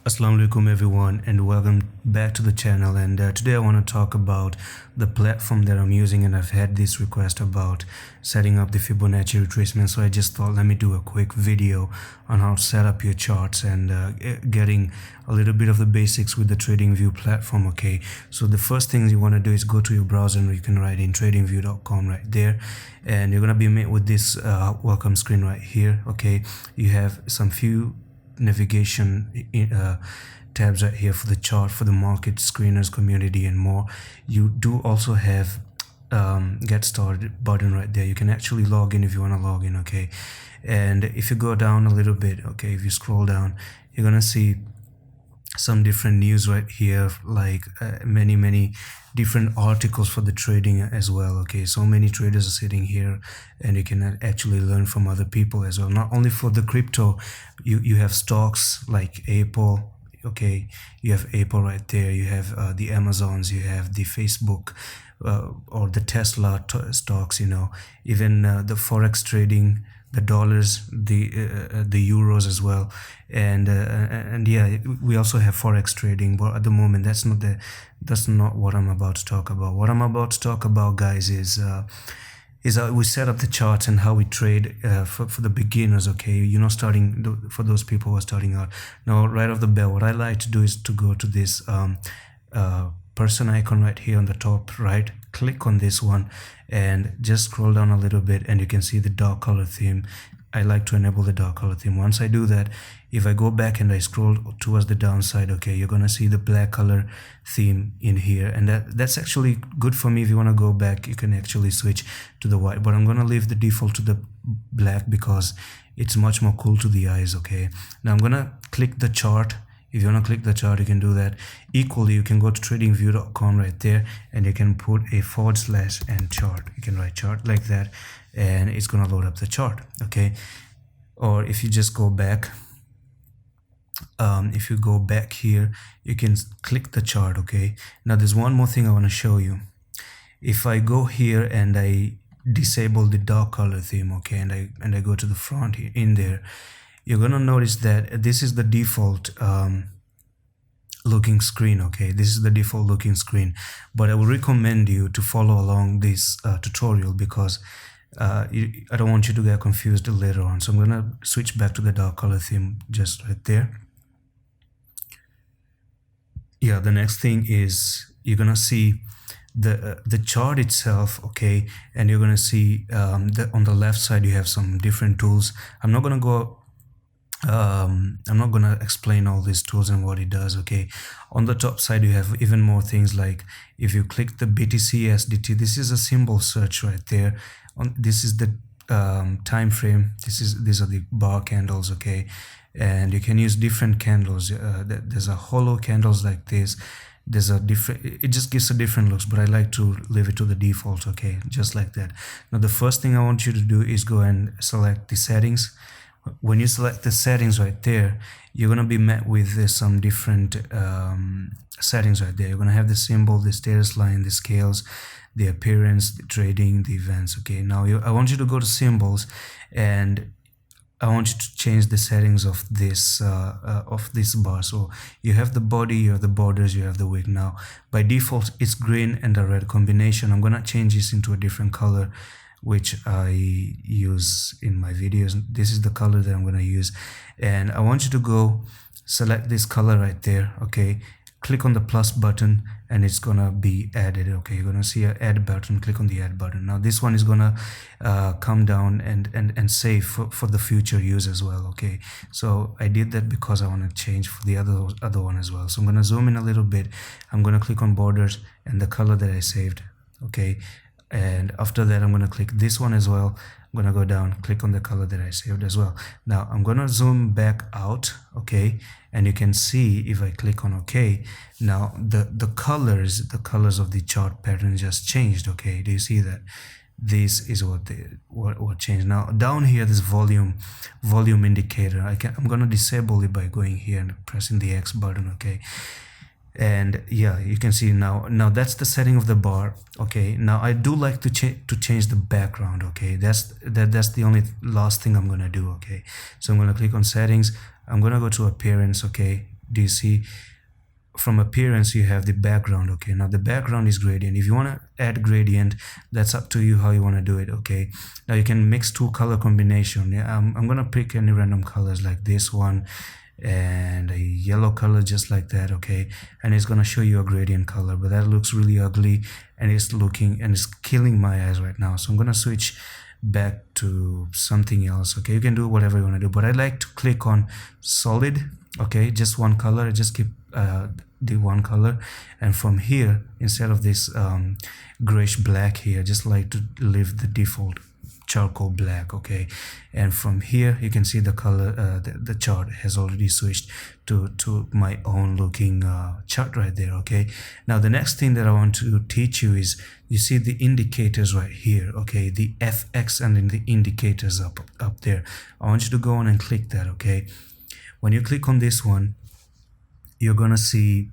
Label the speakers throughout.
Speaker 1: Assalamu alaikum everyone, and welcome back to the channel. And today I want to talk about the platform that I'm using, and I've had this request about setting up the Fibonacci retracement, so I just thought let me do a quick video on how to set up your charts and getting a little bit of the basics with the TradingView platform. Okay, so the first thing you want to do is go to your browser, and you can write in tradingview.com right there, and you're going to be met with this welcome screen right here. Okay, you have some few navigation tabs right here for the chart, for the market, screeners, community, and more. You do also have get started button right there. You can actually log in if you want to log in. Okay, and if you go down a little bit, okay, if you scroll down, you're gonna see some different news right here, like many different articles for the trading as well. Okay, so many traders are sitting here, and you can actually learn from other people as well. Not only for the crypto, you have stocks like Apple. Okay, you have Apple right there, you have the Amazons, you have the Facebook or the Tesla stocks, even the forex trading, the dollars, the euros as well, and yeah, we also have forex trading, but at the moment that's not what I'm about to talk about. What I'm about to talk about, guys, is how we set up the charts and how we trade for the beginners. Okay, starting for those people who are starting out. Now, right off the bat, what I like to do is to go to this person icon right here on the top right, click on this one and just scroll down a little bit, and you can see the dark color theme. I like to enable the dark color theme. Once I do that, if I go back and I scroll towards the downside, okay, you're gonna see the black color theme in here, and that's actually good for me. If you want to go back, you can actually switch to the white, but I'm gonna leave the default to the black because it's much more cool to the eyes. Okay, now I'm gonna click the chart. If you want to click the chart, you can do that. Equally, you can go to tradingview.com right there, and you can put a / and chart. You can write chart like that, and it's going to load up the chart. Okay, or if you just go back, if you go back here, you can click the chart. Okay, now there's one more thing I want to show you. If I go here and I disable the dark color theme, okay, and I go to the front here in there, you're gonna notice that this is the default looking screen. Okay, this is the default looking screen, but I would recommend you to follow along this tutorial because I don't want you to get confused later on. So I'm gonna switch back to the dark color theme just right there. Yeah, the next thing is you're gonna see the chart itself. Okay, and you're gonna see on the left side you have some different tools. I'm not gonna explain all these tools and what it does. Okay, on the top side you have even more things, like if you click the BTC SDT, this is a symbol search right there. This is the time frame. These are the bar candles. Okay, and you can use different candles. There's a hollow candles like this. There's a different, it just gives a different looks, but I like to leave it to the default. Okay, just like that. Now the first thing I want you to do is go and select the settings. When you select the settings right there, you're going to be met with some different settings right there. You're going to have the symbol, the status line, the scales, the appearance, the trading, the events. Okay, now I want you to go to symbols, and I want you to change the settings of this bar. So you have the body, you have the borders, you have the wick. Now by default it's green and a red combination. I'm going to change this into a different color, which I use in my videos. This is the color that I'm going to use, and I want you to go select this color right there. Okay, click on the plus button and it's gonna be added. Okay, you're gonna see an add button. Click on the add button. Now this one is gonna come down and save for the future use as well. Okay, so I did that because I want to change for the other one as well. So I'm gonna zoom in a little bit. I'm gonna click on borders and the color that I saved. Okay, and after that I'm going to click this one as well. I'm going to go down, click on the color that I saved as well. Now I'm going to zoom back out. Okay, and you can see if I click on OK, now the colors of the chart pattern just changed. Okay, do you see that? This is what changed. Now down here, this volume indicator, I'm going to disable it by going here and pressing the X button. Okay, and yeah, you can see now that's the setting of the bar. Okay, now I do like to change the background. Okay, that's the only last thing I'm gonna do. Okay, so I'm gonna click on settings. I'm gonna go to appearance. Okay, do you see from appearance you have the background? Okay, now the background is gradient. If you want to add gradient, that's up to you how you want to do it. Okay, now you can mix two color combination. Yeah, I'm gonna pick any random colors like this one and a yellow color just like that. Okay, and it's gonna show you a gradient color, but that looks really ugly and it's killing my eyes right now. So I'm gonna switch back to something else. Okay, you can do whatever you want to do, but I like to click on solid. Okay, just one color. I just keep the one color, and from here, instead of this grayish black here, I just like to leave the default charcoal black. Okay, and from here you can see the color, the chart has already switched to my own looking chart right there. Okay, now the next thing that I want to teach you is, you see the indicators right here. Okay, the FX and then the indicators up there. I want you to go on and click that. Okay, when you click on this one, you're gonna see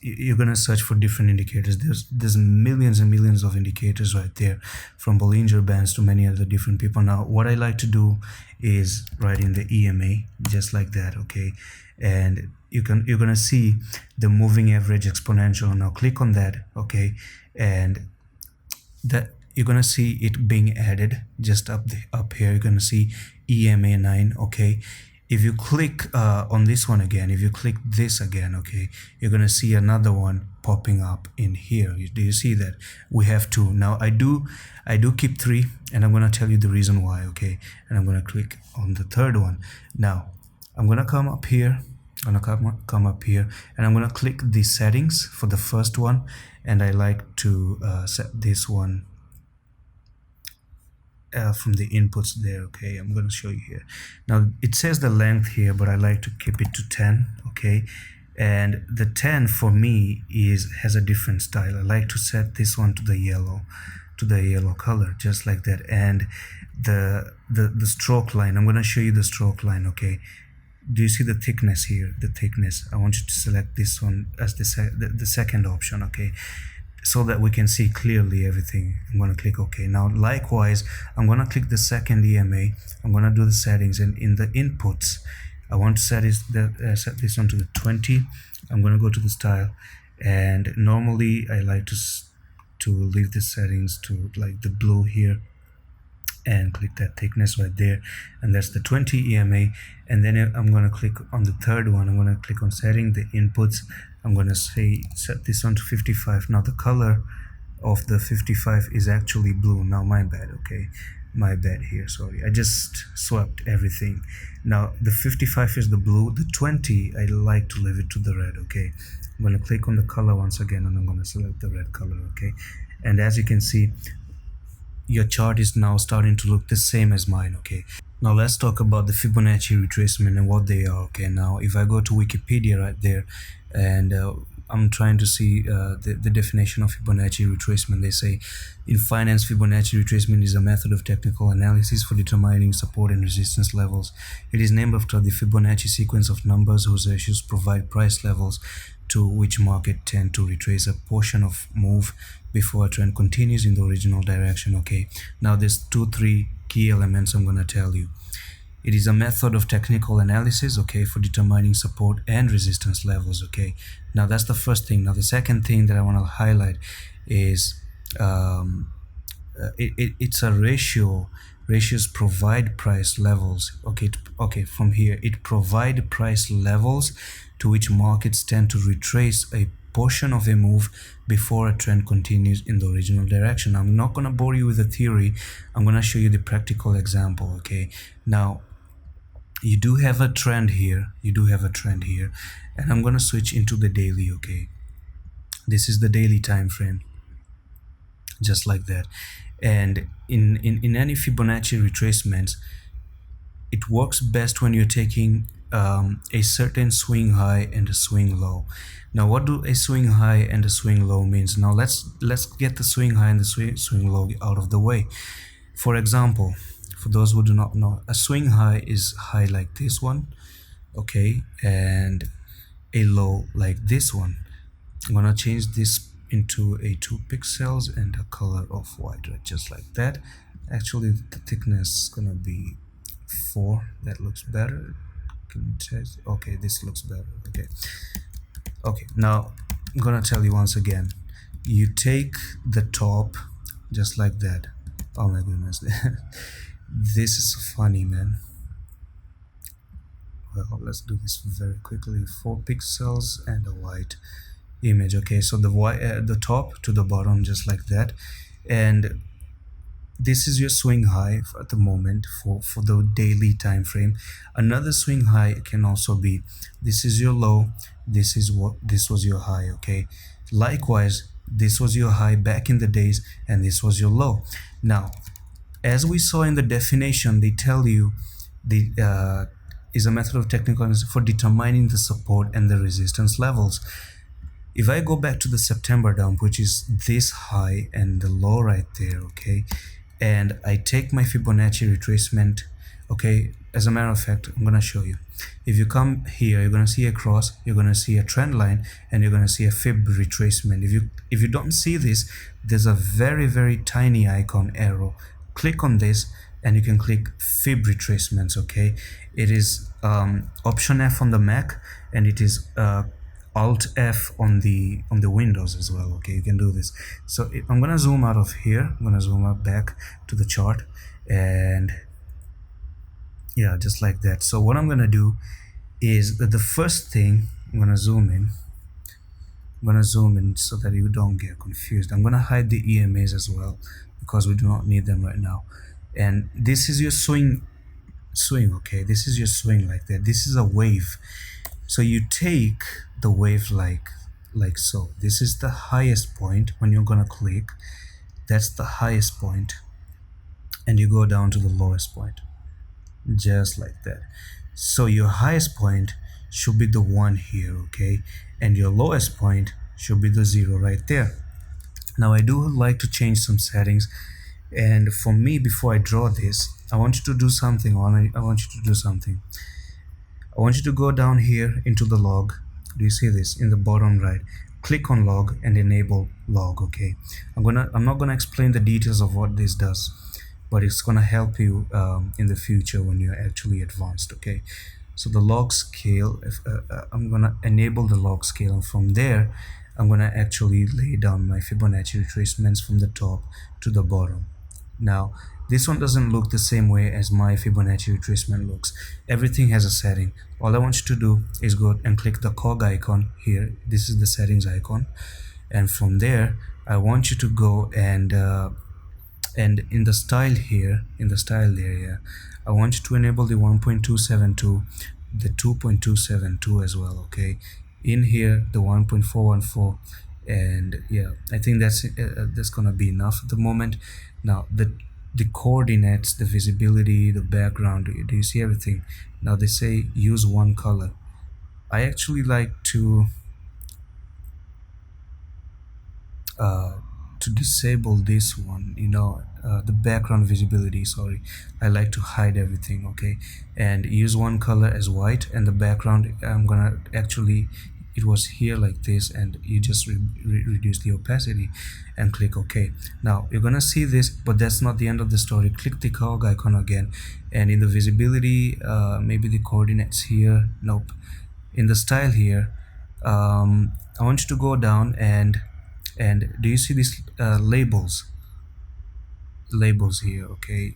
Speaker 1: you're gonna search for different indicators. There's millions and millions of indicators right there, from Bollinger Bands to many other different people. Now what I like to do is write in the EMA just like that. Okay, and you're gonna see the moving average exponential. Now click on that. Okay, and that you're gonna see it being added just up here. You're gonna see EMA 9. Okay, if you click on this one again, if you click this again, okay, you're gonna see another one popping up in here. Do you see that? We have two. Now I do keep three, and I'm gonna tell you the reason why. Okay, and I'm gonna click on the third one. Now I'm gonna come up here, I'm gonna come up here, and I'm gonna click the settings for the first one, and I like to set this one from the inputs there. Okay, I'm going to show you here. Now it says the length here, but I like to keep it to 10. Okay, and the 10 for me has a different style. I like to set this one to the yellow color, just like that. And the stroke line, I'm going to show you the stroke line. Okay, do you see the thickness here? The thickness, I want you to select this one as the second option. Okay, so that we can see clearly everything. I'm going to click OK. Now likewise, I'm going to click the second EMA. I'm going to do the settings, and in the inputs I want to set this one to the 20. I'm going to go to the style, and normally I like to leave the settings to like the blue here, and click that thickness right there, and that's the 20 EMA. And then I'm going to click on the third one. I'm going to click on setting the inputs. I'm going to set this on to 55. Now the color of the 55 is actually blue. Now my bad. Okay, my bad here, sorry, I just swapped everything. Now the 55 is the blue, the 20 I like to leave it to the red. Okay, I'm going to click on the color once again, and I'm going to select the red color. Okay, and as you can see, your chart is now starting to look the same as mine. Okay, now let's talk about the Fibonacci retracement and what they are. Okay, now if I go to Wikipedia right there, and I'm trying to see the definition of Fibonacci retracement, they say, in finance, Fibonacci retracement is a method of technical analysis for determining support and resistance levels. It is named after the Fibonacci sequence of numbers whose ratios provide price levels to which market tend to retrace a portion of move before a trend continues in the original direction. Okay, now there's 2-3 key elements I'm going to tell you. It is a method of technical analysis, okay, for determining support and resistance levels. Okay, now that's the first thing. Now the second thing that I want to highlight is it's a ratio. Ratios provide price levels. Okay, from here, it provide price levels to which markets tend to retrace a portion of a move before a trend continues in the original direction. I'm not going to bore you with the theory. I'm going to show you the practical example. Okay, now you do have a trend here. And I'm going to switch into the daily. Okay, this is the daily time frame, just like that. And in any Fibonacci retracements, it works best when you're taking a certain swing high and a swing low. Now what do a swing high and a swing low means? Now let's get the swing high and the swing low out of the way. For example, for those who do not know, a swing high is high like this one, okay, and a low like this one. I'm gonna change this into a 2 pixels and a color of white, right, just like that. Actually the thickness is gonna be 4. That looks better. can you test? Okay, this looks better. Okay. Okay, now I'm gonna tell you once again. You take the top just like that. Oh my goodness. This is funny, man. Well, let's do this very quickly. 4 pixels and a white image. Okay, so the white, the top to the bottom, just like that. And this is your swing high at the moment for the daily time frame. Another swing high can also be, this is your low, this was your high. Okay, likewise, this was your high back in the days, and this was your low. Now, as we saw in the definition, they tell you the is a method of technical analysis for determining the support and the resistance levels. If I go back to the September dump, which is this high and the low right there, okay, and I take my Fibonacci retracement, okay, as a matter of fact, I'm gonna show you. If you come here, you're gonna see a cross, you're gonna see a trend line, and you're gonna see a fib retracement. If you don't see this, there's a very tiny icon arrow. Click on this and you can click fib retracements. Okay, it is option F on the Mac, and it is Alt F on the Windows as well. Okay, you can do this. So I'm gonna zoom out of here. I'm gonna zoom out back to the chart, and yeah, just like that. So what I'm gonna do is that the first thing, I'm gonna zoom in. I'm gonna zoom in so that you don't get confused. I'm gonna hide the EMAs as well because we do not need them right now. And this is your swing. Okay, this is your swing like that. This is a wave. So you take the wave like so. This is the highest point when you're gonna click. That's the highest point, and you go down to the lowest point, just like that. So your highest point should be the 1 here, okay, and your lowest point should be the 0 right there. Now I do like to change some settings, and for me, before I draw this, I want you to do something. I want you to do something. I want you to go down here into the log. Do you see this in the bottom right? Click on log and enable log. Okay, I'm not gonna explain the details of what this does, but it's gonna help you in the future when you're actually advanced. Okay, so the log scale, I'm gonna enable the log scale, and from there I'm gonna actually lay down my Fibonacci retracements from the top to the bottom. Now this one doesn't look the same way as my Fibonacci retracement looks. Everything has a setting. All I want you to do is go and click the cog icon here. This is the settings icon, and from there I want you to go and in the style here, in the style area, I want you to enable the 1.272, the 2.272 as well. Okay, in here the 1.414, and yeah, I think that's gonna be enough at the moment. Now the coordinates, the visibility, the background, do you see everything? Now they say use one color. I actually like to disable this one, the background visibility, sorry. I like to hide everything, okay, and use one color as white, and the background, I'm gonna actually, it was here like this, and you just reduce the opacity and click OK. Now you're gonna see this, but that's not the end of the story. Click the cog icon again, and in the visibility, maybe the coordinates here, nope, in the style here, I want you to go down and do you see these labels here? Okay,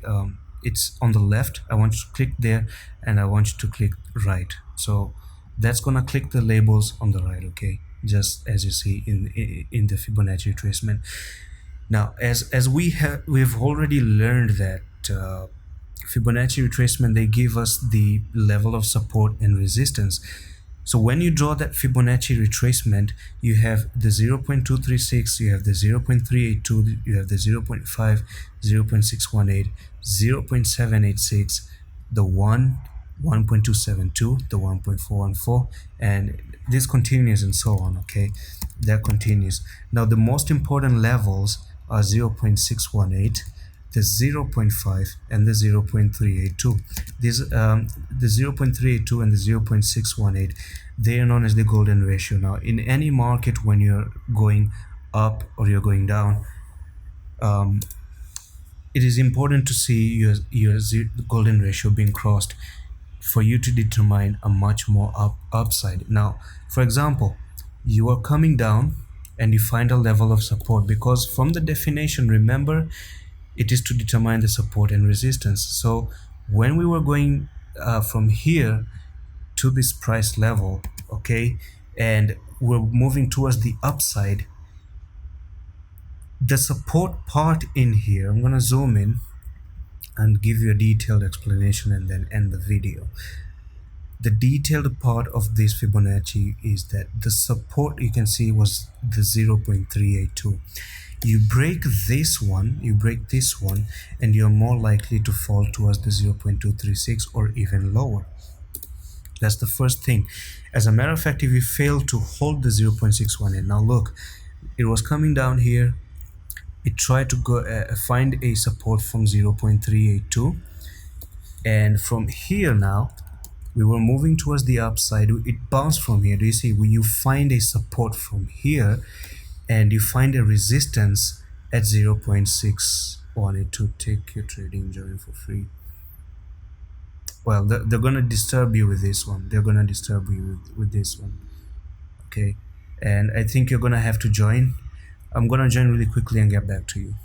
Speaker 1: it's on the left. I want you to click there, and I want you to click right. So that's gonna click the labels on the right. Okay, just as you see in the Fibonacci retracement. Now as we've already learned that Fibonacci retracement, they give us the level of support and resistance. So when you draw that Fibonacci retracement, you have the 0.236, you have the 0.382, you have the 0.5, 0.618, 0.786, the 1.272, the 1.414, and this continues and so on. Okay, that continues. Now the most important levels are 0.618, the 0.5, and the 0.382. These the 0.382 and the 0.618, they are known as the golden ratio. Now in any market, when you're going up or you're going down, it is important to see your golden ratio being crossed. for you to determine a much more upside. Now, for example, you are coming down and you find a level of support, because from the definition, remember, it is to determine the support and resistance. So when we were going from here to this price level, okay, and we're moving towards the upside, the support part in here, I'm gonna zoom in and give you a detailed explanation and then end the video. The detailed part of this Fibonacci is that the support, you can see, was the 0.382. You break this one, and you're more likely to fall towards the 0.236 or even lower. That's the first thing. As a matter of fact, if you fail to hold the 0.618, now look, it was coming down here. It tried to go find a support from 0.382, and from here now we were moving towards the upside. It bounced from here. Do you see? When you find a support from here and you find a resistance at 0.618 to take your trading join for free. Well, they're gonna disturb you with this one. They're gonna disturb you with this one. Okay, and I think you're gonna have to join. I'm gonna join really quickly and get back to you.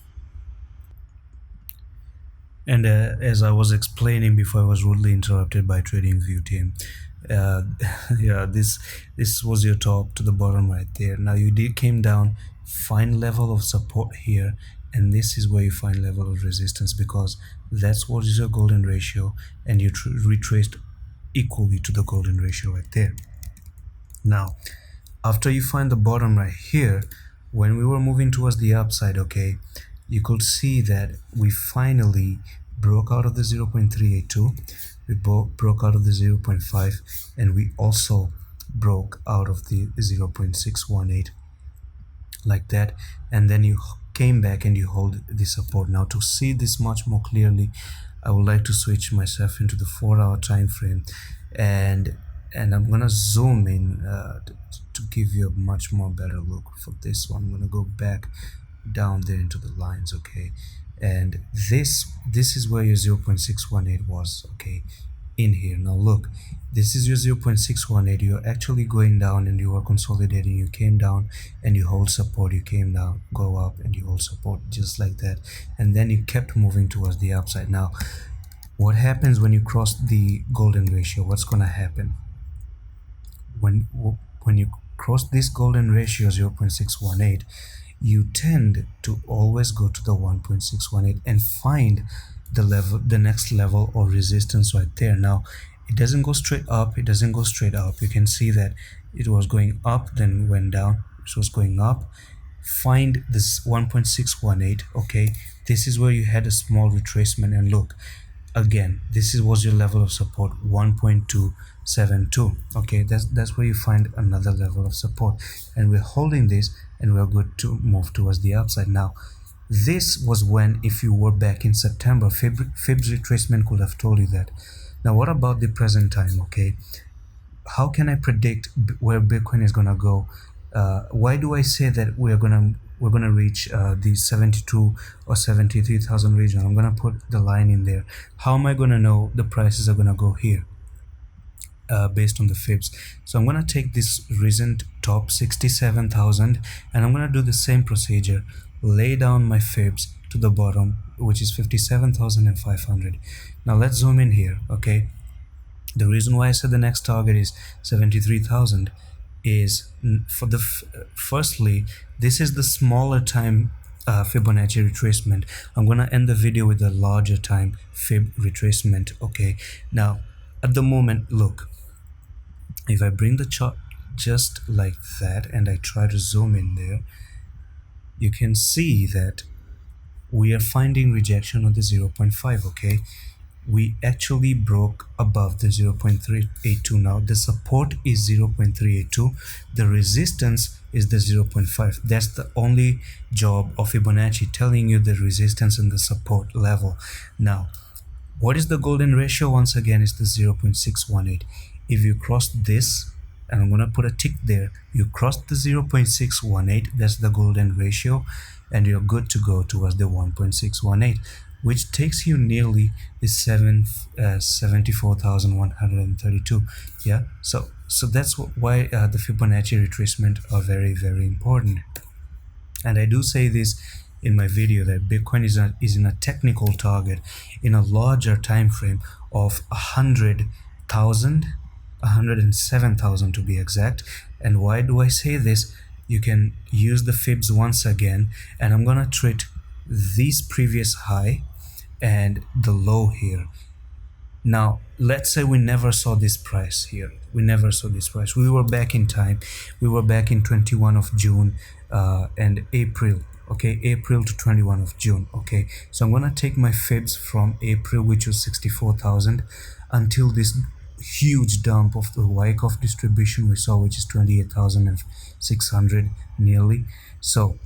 Speaker 1: And as I was explaining before, I was rudely interrupted by TradingView team. Yeah, this was your top to the bottom right there. Now you came down, find level of support here, and this is where you find level of resistance, because that's what is your golden ratio, and you retraced equally to the golden ratio right there. Now, after you find the bottom right here, when we were moving towards the upside, okay, you could see that we finally broke out of the 0.382, we broke out of the 0.5, and we also broke out of the 0.618, like that. And then you came back and you hold the support. Now, to see this much more clearly, I would like to switch myself into the 4-hour time frame, and I'm gonna zoom in to give you a much more better look for this one. I'm gonna go back down there into the lines, okay, and this is where your 0.618 was, okay, in here. Now look, this is your 0.618. You're actually going down and you are consolidating. You came down and you hold support, you came down, go up and you hold support, just like that, and then you kept moving towards the upside. Now what happens when you cross the golden ratio? What's gonna happen when you cross this golden ratio 0.618? You tend to always go to the 1.618 and find the next level of resistance right there. Now it doesn't go straight up, it doesn't go straight up. You can see that it was going up, then went down, so it's going up. Find this 1.618, okay, this is where you had a small retracement, and look again, this was your level of support, 1.272. okay, that's where you find another level of support, and we're holding this and we're good to move towards the upside. Now this was when, if you were back in September, fibs retracement could have told you that. Now what about the present time? Okay, how can I predict where Bitcoin is gonna go? Why do I say that we're gonna reach the 72 or 73,000 region? I'm gonna put the line in there. How am I gonna know the prices are gonna go here? Based on the fibs. So I'm gonna take this recent top 67,000 and I'm gonna do the same procedure, lay down my fibs to the bottom, which is 57,500. Now let's zoom in here, okay. The reason why I said the next target is 73,000 is for the firstly, this is the smaller time Fibonacci retracement. I'm gonna end the video with the larger time fib retracement, okay. Now at the moment, look, if I bring the chart just like that and I try to zoom in there, you can see that we are finding rejection of the 0.5, okay. We actually broke above the 0.382. now the support is 0.382, the resistance is the 0.5. that's the only job of Fibonacci, telling you the resistance and the support level. Now what is the golden ratio? Once again, is the 0.618. if you cross this, and I'm gonna put a tick there, you cross the 0.618, that's the golden ratio, and you're good to go towards the 1.618. which takes you nearly the 74,132. Yeah, so that's why the Fibonacci retracement are very, very important. And I do say this in my video that Bitcoin is in a technical target in a larger time frame of 100,000, 107,000 to be exact. And why do I say this? You can use the fibs once again, and I'm gonna treat this previous high and the low here. Now, let's say we never saw this price here. We never saw this price. We were back in time. We were back in 21 of June and April. Okay, April to 21 of June. Okay, so I'm gonna take my fibs from April, which was 64,000, until this huge dump of the Wyckoff distribution we saw, which is 28,600 nearly. So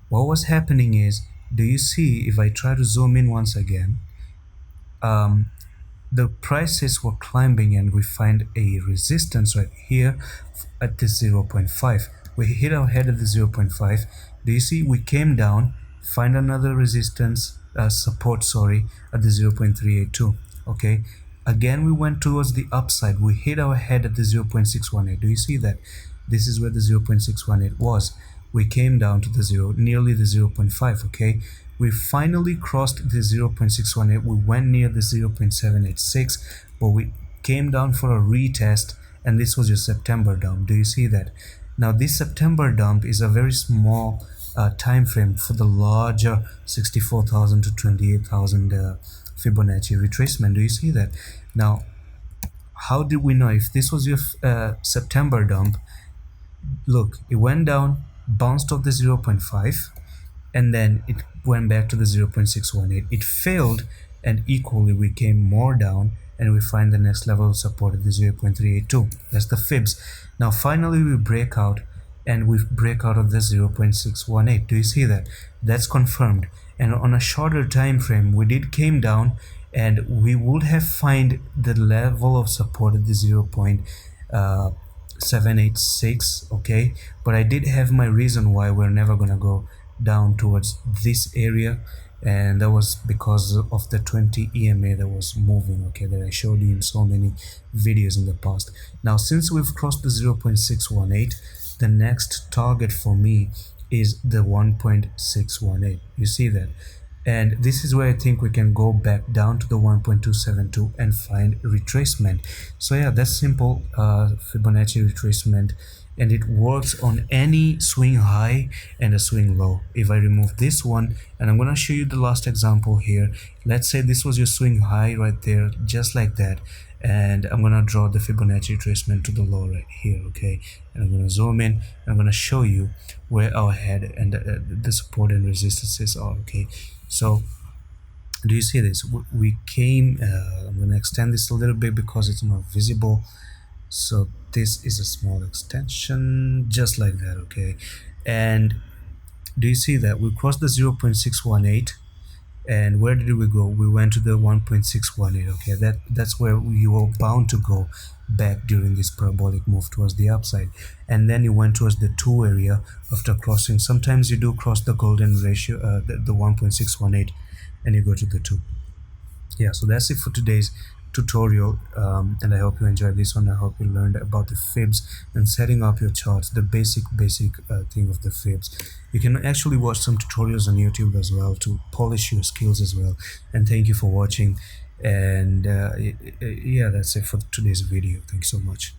Speaker 1: what was happening is, do you see, if I try to zoom in once again, the prices were climbing, and we find a resistance right here at the 0.5. We hit our head at the 0.5. Do you see, we came down, find another resistance, support, sorry, at the 0.382. Okay, again we went towards the upside. We hit our head at the 0.618. Do you see that? This is where the 0.618 was. We came down to the nearly the 0.5. Okay, we finally crossed the 0.618. We went near the 0.786, but we came down for a retest, and this was your September dump. Do you see that? Now this September dump is a very small time frame for the larger 64,000 to 28,000 Fibonacci retracement. Do you see that? Now, how did we know if this was your September dump? Look, it went down, bounced off the 0.5, and then it went back to the 0.618. It failed, and equally we came more down, and we find the next level of support at the 0.382. That's the fibs. Now finally we break out, and we break out of the 0.618. Do you see that? That's confirmed. And on a shorter time frame, we did came down, and we would have find the level of support at the 0.786. Okay, but I did have my reason why we're never gonna go down towards this area, and that was because of the 20 EMA that was moving, okay, that I showed you in so many videos in the past. Now since we've crossed the 0.618, the next target for me is the 1.618. You see that? And this is where I think we can go back down to the 1.272 and find retracement. So yeah, that's simple Fibonacci retracement, and it works on any swing high and a swing low. If I remove this one, and I'm going to show you the last example here. Let's say this was your swing high right there, just like that, and I'm going to draw the Fibonacci retracement to the low right here. Okay, and I'm going to zoom in, and I'm going to show you where our head and the support and resistances are. Okay, so do you see this? We came, I'm going to extend this a little bit because it's not visible. So this is a small extension, just like that. Okay, and do you see that we crossed the 0.618, and where did we go? We went to the 1.618. okay, that's where you were bound to go back during this parabolic move towards the upside, and then you went towards the 2 area after crossing. Sometimes you do cross the golden ratio, the 1.618, and you go to the 2. Yeah, so that's it for today's tutorial, and I hope you enjoyed this one. I hope you learned about the fibs and setting up your charts, the basic thing of the fibs. You can actually watch some tutorials on YouTube as well to polish your skills as well. And thank you for watching, and yeah, that's it for today's video. Thanks so much.